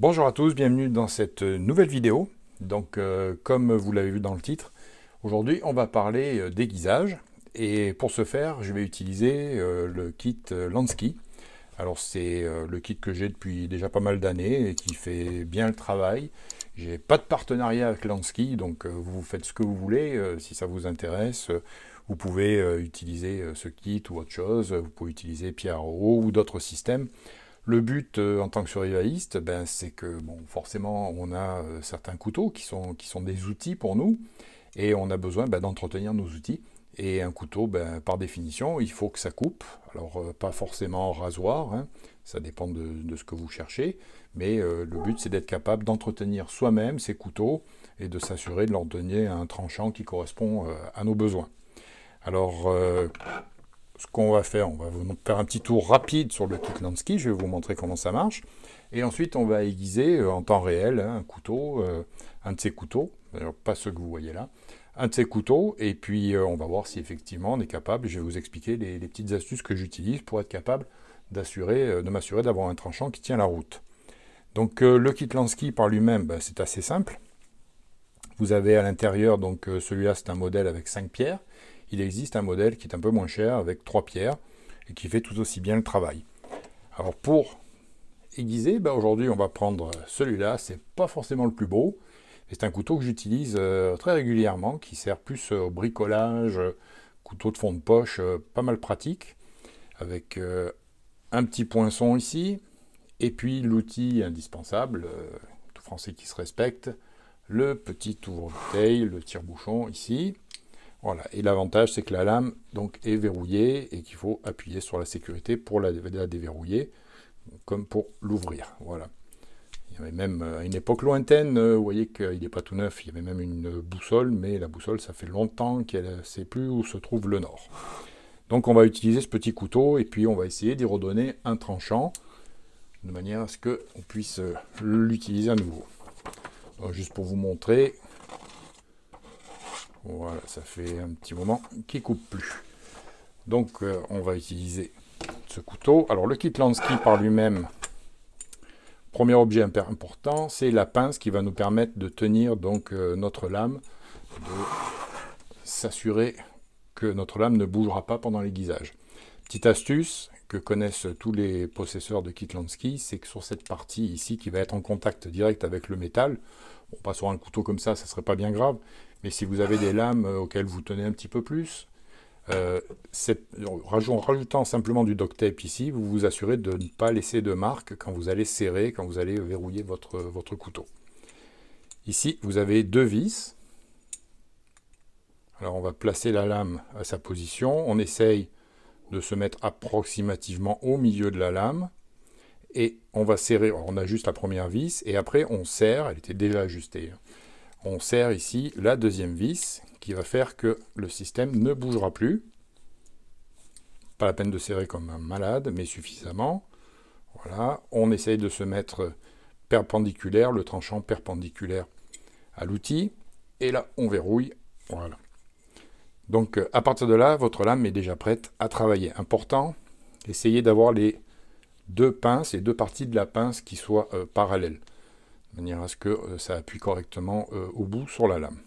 Bonjour à tous, bienvenue dans cette nouvelle vidéo. Donc, comme vous l'avez vu dans le titre, aujourd'hui on va parler d'aiguisage. Et pour ce faire, je vais utiliser le kit Lansky. Alors c'est le kit que j'ai depuis déjà pas mal d'années et qui fait bien le travail. J'ai pas de partenariat avec Lansky, donc vous faites ce que vous voulez. Si ça vous intéresse, vous pouvez utiliser ce kit ou autre chose. Vous pouvez utiliser Piaro ou d'autres systèmes. Le but en tant que survivaliste, c'est que bon, forcément on a certains couteaux qui sont des outils pour nous et on a besoin d'entretenir nos outils. Et un couteau, par définition, il faut que ça coupe. Alors pas forcément rasoir, hein, ça dépend de ce que vous cherchez, mais le but c'est d'être capable d'entretenir soi-même ces couteaux et de s'assurer de leur donner un tranchant qui correspond à nos besoins. Alors ce qu'on va faire, on va vous faire un petit tour rapide sur le kit Lansky, je vais vous montrer comment ça marche. Et ensuite, on va aiguiser en temps réel un couteau, un de ces couteaux, d'ailleurs pas ceux que vous voyez là, un de ces couteaux, et puis on va voir si effectivement on est capable, je vais vous expliquer les petites astuces que j'utilise pour être capable de m'assurer d'avoir un tranchant qui tient la route. Donc le kit Lansky par lui-même, c'est assez simple. Vous avez à l'intérieur, donc celui-là c'est un modèle avec 5 pierres. Il existe un modèle qui est un peu moins cher avec 3 pierres et qui fait tout aussi bien le travail. Alors pour aiguiser, aujourd'hui on va prendre celui-là, c'est pas forcément le plus beau, c'est un couteau que j'utilise très régulièrement, qui sert plus au bricolage, couteau de fond de poche, pas mal pratique, avec un petit poinçon ici, et puis l'outil indispensable, tout français qui se respecte, le petit ouvre-bouteille, le tire-bouchon ici. Voilà, et l'avantage c'est que la lame donc est verrouillée et qu'il faut appuyer sur la sécurité pour la déverrouiller, comme pour l'ouvrir. Voilà. Il y avait même à une époque lointaine, vous voyez qu'il n'est pas tout neuf, il y avait même une boussole, mais la boussole ça fait longtemps qu'elle ne sait plus où se trouve le nord. Donc on va utiliser ce petit couteau et puis on va essayer d'y redonner un tranchant, de manière à ce qu'on puisse l'utiliser à nouveau. Donc, juste pour vous montrer. Voilà, ça fait un petit moment qu'il ne coupe plus. Donc on va utiliser ce couteau. Alors le kit Lansky par lui-même, premier objet important, c'est la pince qui va nous permettre de tenir donc notre lame, de s'assurer que notre lame ne bougera pas pendant l'aiguisage. Petite astuce que connaissent tous les possesseurs de kit Lansky, c'est que sur cette partie ici qui va être en contact direct avec le métal, bon, pas sur un couteau comme ça serait pas bien grave, mais si vous avez des lames auxquelles vous tenez un petit peu plus, en rajoutant simplement du duct tape ici, vous vous assurez de ne pas laisser de marque quand vous allez serrer, quand vous allez verrouiller votre couteau. Ici, vous avez deux vis. Alors on va placer la lame à sa position, on essaye de se mettre approximativement au milieu de la lame, et on va serrer, on ajuste la première vis, et après on serre, elle était déjà ajustée, on serre ici la deuxième vis, qui va faire que le système ne bougera plus. Pas la peine de serrer comme un malade, mais suffisamment. Voilà, on essaye de se mettre perpendiculaire, le tranchant perpendiculaire à l'outil, et là on verrouille, voilà. Donc à partir de là, votre lame est déjà prête à travailler. Important, essayez d'avoir les deux pinces, les deux parties de la pince qui soient parallèles, de manière à ce que ça appuie correctement au bout sur la lame.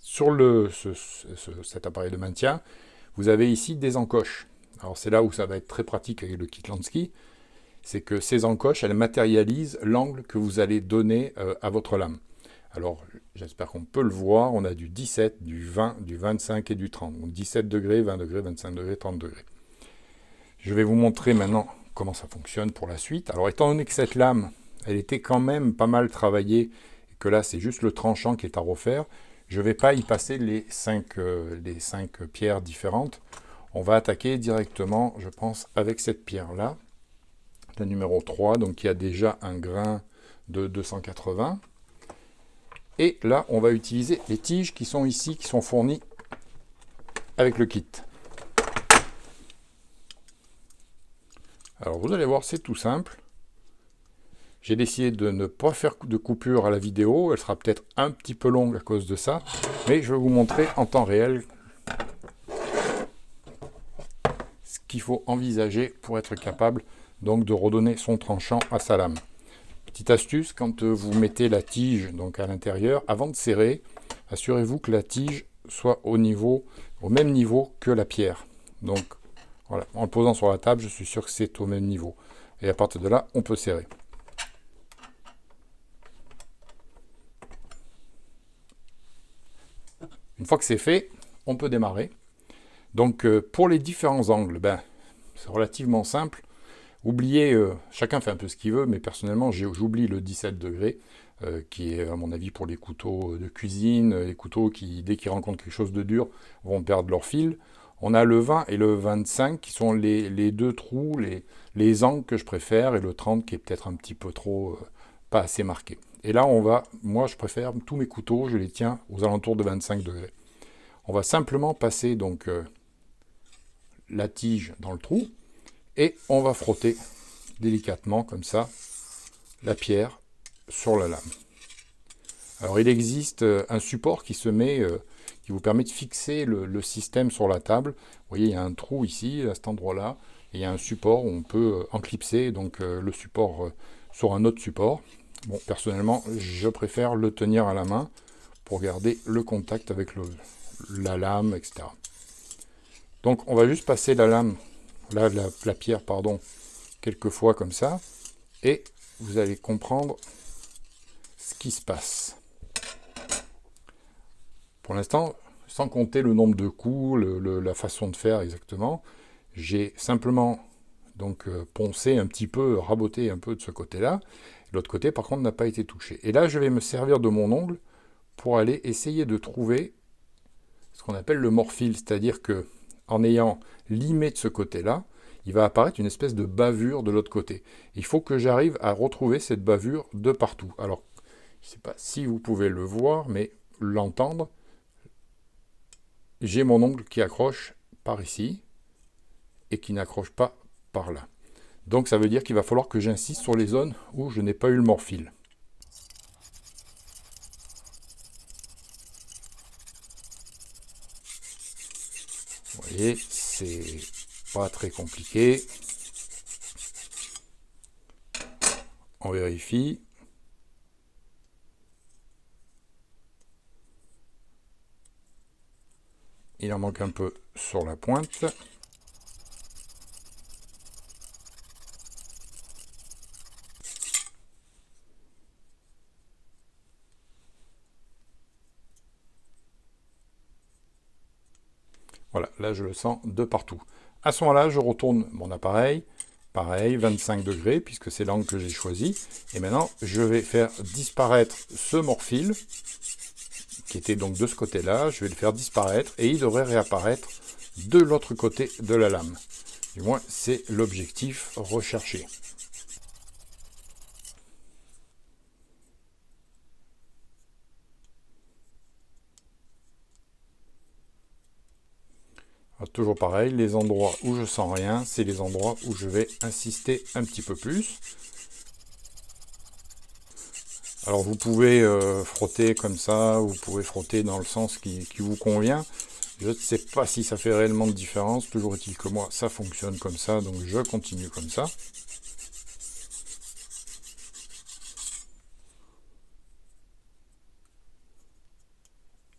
Sur cet appareil de maintien, vous avez ici des encoches. Alors c'est là où ça va être très pratique avec le kit Lansky, c'est que ces encoches, elles matérialisent l'angle que vous allez donner à votre lame. Alors j'espère qu'on peut le voir, on a du 17, du 20, du 25 et du 30. Donc 17 degrés, 20 degrés, 25 degrés, 30 degrés. Je vais vous montrer maintenant comment ça fonctionne pour la suite. Alors étant donné que cette lame, elle était quand même pas mal travaillée, et que là c'est juste le tranchant qui est à refaire, je ne vais pas y passer les 5 pierres différentes. On va attaquer directement, je pense, avec cette pierre-là, la numéro 3, donc qui a déjà un grain de 280. Et là, on va utiliser les tiges qui sont ici, qui sont fournies avec le kit. Alors vous allez voir, c'est tout simple. J'ai décidé de ne pas faire de coupure à la vidéo, elle sera peut-être un petit peu longue à cause de ça, mais je vais vous montrer en temps réel ce qu'il faut envisager pour être capable donc de redonner son tranchant à sa lame. Petite astuce, quand vous mettez la tige donc à l'intérieur, avant de serrer, assurez-vous que la tige soit au même niveau que la pierre. Donc voilà, en le posant sur la table, je suis sûr que c'est au même niveau. Et à partir de là, on peut serrer. Une fois que c'est fait, on peut démarrer. Donc pour les différents angles, c'est relativement simple. Oubliez, chacun fait un peu ce qu'il veut, mais personnellement j'oublie le 17 degrés, qui est à mon avis pour les couteaux de cuisine, les couteaux qui, dès qu'ils rencontrent quelque chose de dur, vont perdre leur fil. On a le 20 et le 25 qui sont les deux trous, les angles que je préfère, et le 30 qui est peut-être un petit peu trop, pas assez marqué. Et là moi je préfère tous mes couteaux, je les tiens aux alentours de 25 degrés. On va simplement passer donc la tige dans le trou, et on va frotter délicatement, comme ça, la pierre sur la lame. Alors il existe un support qui se met, qui vous permet de fixer le système sur la table. Vous voyez, il y a un trou ici, à cet endroit-là, et il y a un support où on peut enclipser donc, le support sur un autre support. Bon, personnellement, je préfère le tenir à la main pour garder le contact avec la lame, etc. Donc on va juste passer la pierre, pardon, quelques fois comme ça, et vous allez comprendre ce qui se passe. Pour l'instant, sans compter le nombre de coups, la façon de faire exactement, j'ai simplement donc poncé un petit peu, raboté un peu de ce côté-là. L'autre côté, par contre, n'a pas été touché. Et là, je vais me servir de mon ongle pour aller essayer de trouver ce qu'on appelle le morphile, c'est-à-dire que en ayant limé de ce côté-là, il va apparaître une espèce de bavure de l'autre côté. Il faut que j'arrive à retrouver cette bavure de partout. Alors, je ne sais pas si vous pouvez le voir, mais l'entendre. J'ai mon ongle qui accroche par ici et qui n'accroche pas par là. Donc ça veut dire qu'il va falloir que j'insiste sur les zones où je n'ai pas eu le morphile. Vous voyez, c'est pas très compliqué. On vérifie. Il en manque un peu sur la pointe. Voilà, là je le sens de partout. À ce moment-là, je retourne mon appareil. Pareil, 25 degrés, puisque c'est l'angle que j'ai choisi. Et maintenant, je vais faire disparaître ce morphile, qui était donc de ce côté-là. Je vais le faire disparaître, et il devrait réapparaître de l'autre côté de la lame. Du moins, c'est l'objectif recherché. Alors, toujours pareil, les endroits où je sens rien, c'est les endroits où je vais insister un petit peu plus. Alors vous pouvez frotter comme ça, vous pouvez frotter dans le sens qui vous convient. Je ne sais pas si ça fait réellement de différence, toujours est-il que moi ça fonctionne comme ça, donc je continue comme ça.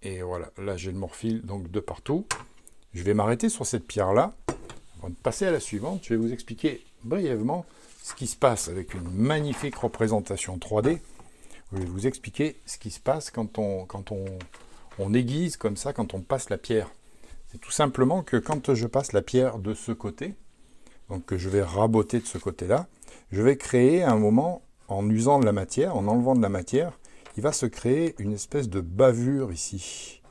Et voilà, là j'ai le morphile donc de partout. Je vais m'arrêter sur cette pierre-là. Avant de passer à la suivante, je vais vous expliquer brièvement ce qui se passe avec une magnifique représentation 3D. Je vais vous expliquer ce qui se passe quand on aiguise comme ça, quand on passe la pierre. C'est tout simplement que quand je passe la pierre de ce côté, donc que je vais raboter de ce côté-là, je vais créer à un moment, en usant de la matière, en enlevant de la matière, il va se créer une espèce de bavure ici.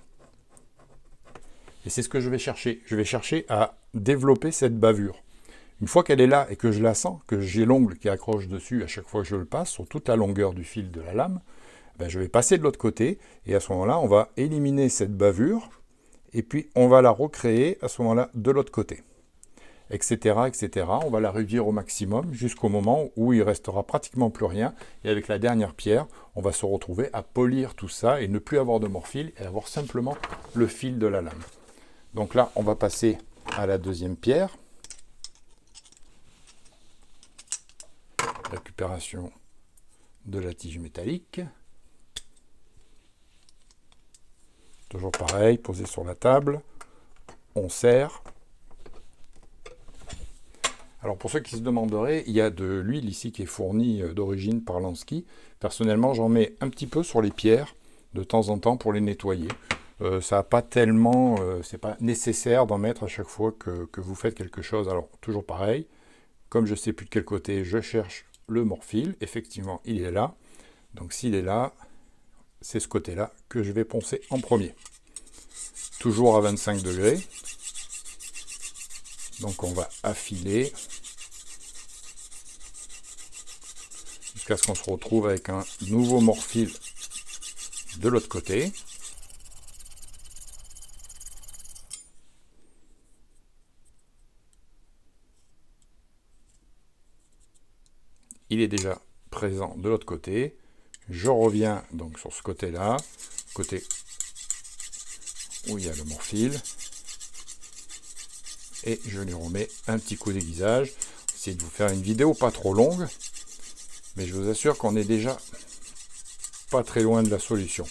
Et c'est ce que je vais chercher. Je vais chercher à développer cette bavure. Une fois qu'elle est là et que je la sens, que j'ai l'ongle qui accroche dessus à chaque fois que je le passe, sur toute la longueur du fil de la lame, je vais passer de l'autre côté, et à ce moment-là, on va éliminer cette bavure, et puis on va la recréer à ce moment-là de l'autre côté, etc., etc. On va la réduire au maximum jusqu'au moment où il restera pratiquement plus rien, et avec la dernière pierre, on va se retrouver à polir tout ça, et ne plus avoir de morphile, et avoir simplement le fil de la lame. Donc là, on va passer à la deuxième pierre. Récupération de la tige métallique. Toujours pareil, posé sur la table. On serre. Alors pour ceux qui se demanderaient, il y a de l'huile ici qui est fournie d'origine par Lansky. Personnellement, j'en mets un petit peu sur les pierres de temps en temps pour les nettoyer. Ça n'a pas tellement, c'est pas nécessaire d'en mettre à chaque fois que vous faites quelque chose. Alors toujours pareil, comme je ne sais plus de quel côté, je cherche le morphile. Effectivement, il est là. Donc s'il est là, c'est ce côté-là que je vais poncer en premier. Toujours à 25 degrés. Donc on va affiler jusqu'à ce qu'on se retrouve avec un nouveau morphile de l'autre côté. Il est déjà présent de l'autre côté. Je reviens donc sur ce côté-là, côté où il y a le morphile. Et je lui remets un petit coup d'aiguisage. Essayez de vous faire une vidéo pas trop longue, mais je vous assure qu'on est déjà pas très loin de la solution.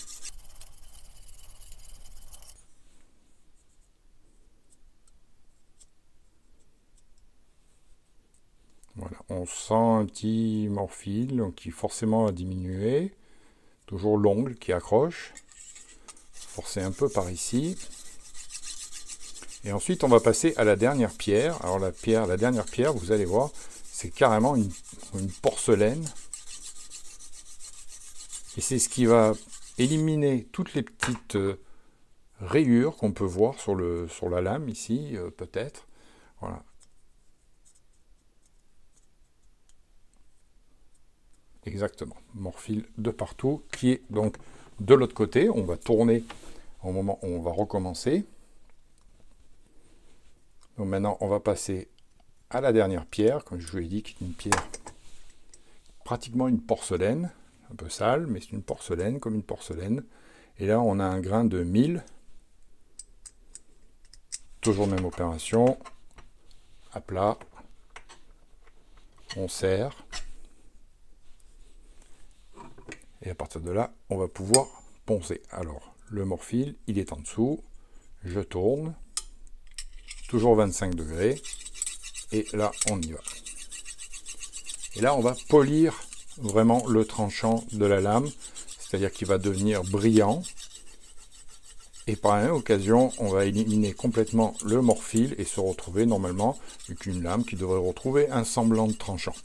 Voilà, on sent un petit morphile qui forcément a diminué. Toujours l'ongle qui accroche. Forcer un peu par ici. Et ensuite, on va passer à la dernière pierre. Alors la dernière pierre, vous allez voir, c'est carrément une porcelaine. Et c'est ce qui va éliminer toutes les petites rayures qu'on peut voir sur la lame ici, peut-être. Voilà. Exactement. Morphile de partout, qui est donc de l'autre côté. On va tourner au moment où on va recommencer. Donc maintenant, on va passer à la dernière pierre, comme je vous l'ai dit, qui est une pierre pratiquement une porcelaine, un peu sale, mais c'est une porcelaine, comme une porcelaine. Et là, on a un grain de 1000. Toujours même opération. À plat. On serre. Et à partir de là, on va pouvoir poncer. Alors, le morphile, il est en dessous. Je tourne. Toujours 25 degrés. Et là, on y va. Et là, on va polir vraiment le tranchant de la lame. C'est-à-dire qu'il va devenir brillant. Et par la même occasion, on va éliminer complètement le morphile et se retrouver normalement avec une lame qui devrait retrouver un semblant de tranchant.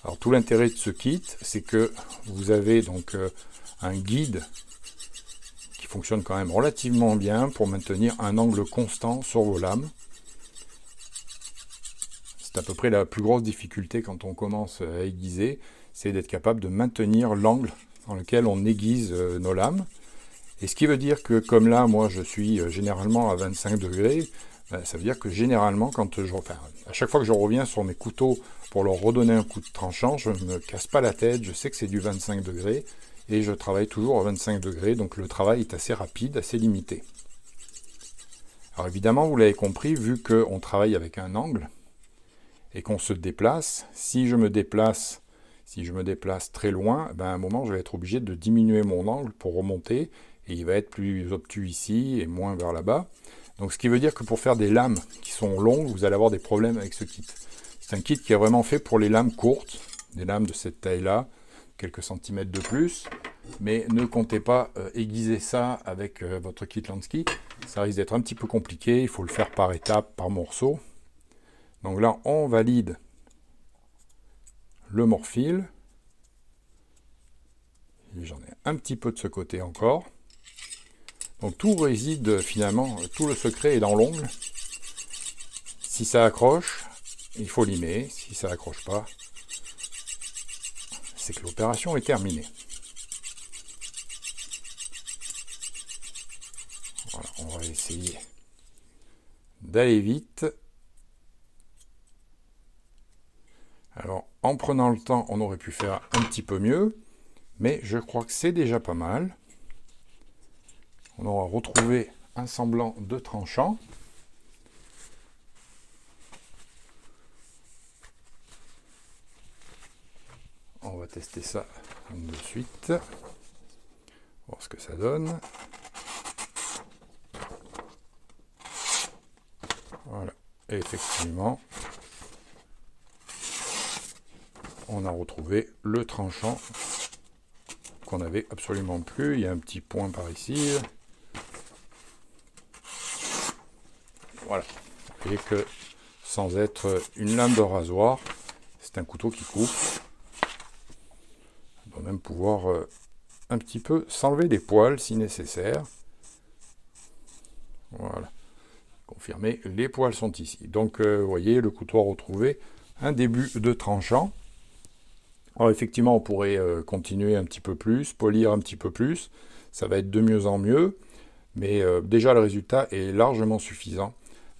Alors tout l'intérêt de ce kit, c'est que vous avez donc un guide qui fonctionne quand même relativement bien pour maintenir un angle constant sur vos lames. C'est à peu près la plus grosse difficulté quand on commence à aiguiser, c'est d'être capable de maintenir l'angle dans lequel on aiguise nos lames. Et ce qui veut dire que comme là, moi je suis généralement à 25 degrés, ça veut dire que généralement, à chaque fois que je reviens sur mes couteaux pour leur redonner un coup de tranchant, je ne me casse pas la tête, je sais que c'est du 25 degrés, et je travaille toujours à 25 degrés, donc le travail est assez rapide, assez limité. Alors évidemment, vous l'avez compris, vu qu'on travaille avec un angle, et qu'on se déplace, si je me déplace très loin, à un moment, je vais être obligé de diminuer mon angle pour remonter, et il va être plus obtus ici et moins vers là-bas. Donc ce qui veut dire que pour faire des lames qui sont longues, vous allez avoir des problèmes avec ce kit. C'est un kit qui est vraiment fait pour les lames courtes, des lames de cette taille-là, quelques centimètres de plus. Mais ne comptez pas aiguiser ça avec votre kit Lansky. Ça risque d'être un petit peu compliqué, il faut le faire par étapes, par morceaux. Donc là, on valide le morphile. J'en ai un petit peu de ce côté encore. Donc tout réside finalement, tout le secret est dans l'ongle. Si ça accroche, il faut limer. Si ça n'accroche pas, c'est que l'opération est terminée. Voilà, on va essayer d'aller vite. Alors, en prenant le temps, on aurait pu faire un petit peu mieux, mais je crois que c'est déjà pas mal. On aura retrouvé un semblant de tranchant. tester ça de suite. Voir ce que ça donne. Voilà. Et effectivement, on a retrouvé le tranchant qu'on n'avait absolument plus. Il y a un petit point par ici. Voilà. Vous voyez que sans être une lame de rasoir, c'est un couteau qui coupe. On va même pouvoir un petit peu s'enlever des poils si nécessaire. Voilà. Confirmé, les poils sont ici. Donc, vous voyez, le couteau a retrouvé un début de tranchant. Alors, effectivement, on pourrait continuer un petit peu plus, polir un petit peu plus. Ça va être de mieux en mieux. Mais déjà, le résultat est largement suffisant.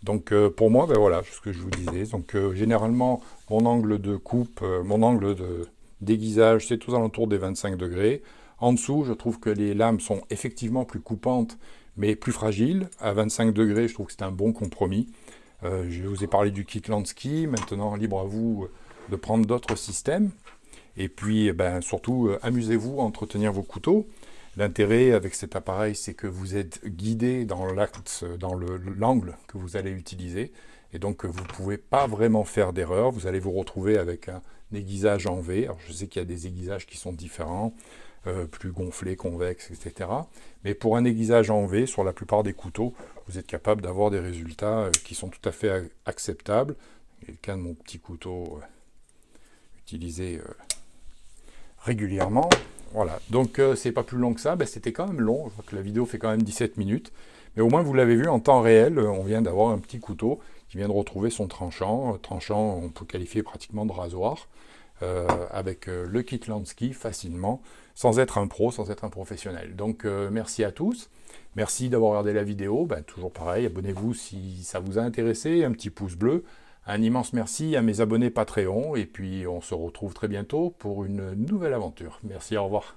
Donc, pour moi, ben voilà, ce que je vous disais. Donc, généralement, mon angle de coupe, mon angle de déguisage, c'est aux alentours des 25 degrés. En dessous, je trouve que les lames sont effectivement plus coupantes, mais plus fragiles. À 25 degrés, je trouve que c'est un bon compromis. Je vous ai parlé du kit Lansky. Maintenant, libre à vous de prendre d'autres systèmes. Et puis, ben, surtout, amusez-vous à entretenir vos couteaux. L'intérêt avec cet appareil, c'est que vous êtes guidé dans l'angle que vous allez utiliser. Et donc, vous ne pouvez pas vraiment faire d'erreur. Vous allez vous retrouver avec un aiguisage en V. Alors, je sais qu'il y a des aiguisages qui sont différents, plus gonflés, convexes, etc. Mais pour un aiguisage en V, sur la plupart des couteaux, vous êtes capable d'avoir des résultats qui sont tout à fait acceptables. C'est le cas de mon petit couteau utilisé régulièrement. Voilà, donc c'est pas plus long que ça, ben, c'était quand même long, je vois que la vidéo fait quand même 17 minutes, mais au moins vous l'avez vu en temps réel, on vient d'avoir un petit couteau qui vient de retrouver son tranchant, on peut qualifier pratiquement de rasoir, avec le kit Lansky facilement, sans être un pro, sans être un professionnel. Donc merci à tous, merci d'avoir regardé la vidéo, ben, toujours pareil, abonnez-vous si ça vous a intéressé, un petit pouce bleu. Un immense merci à mes abonnés Patreon, et puis on se retrouve très bientôt pour une nouvelle aventure. Merci, au revoir.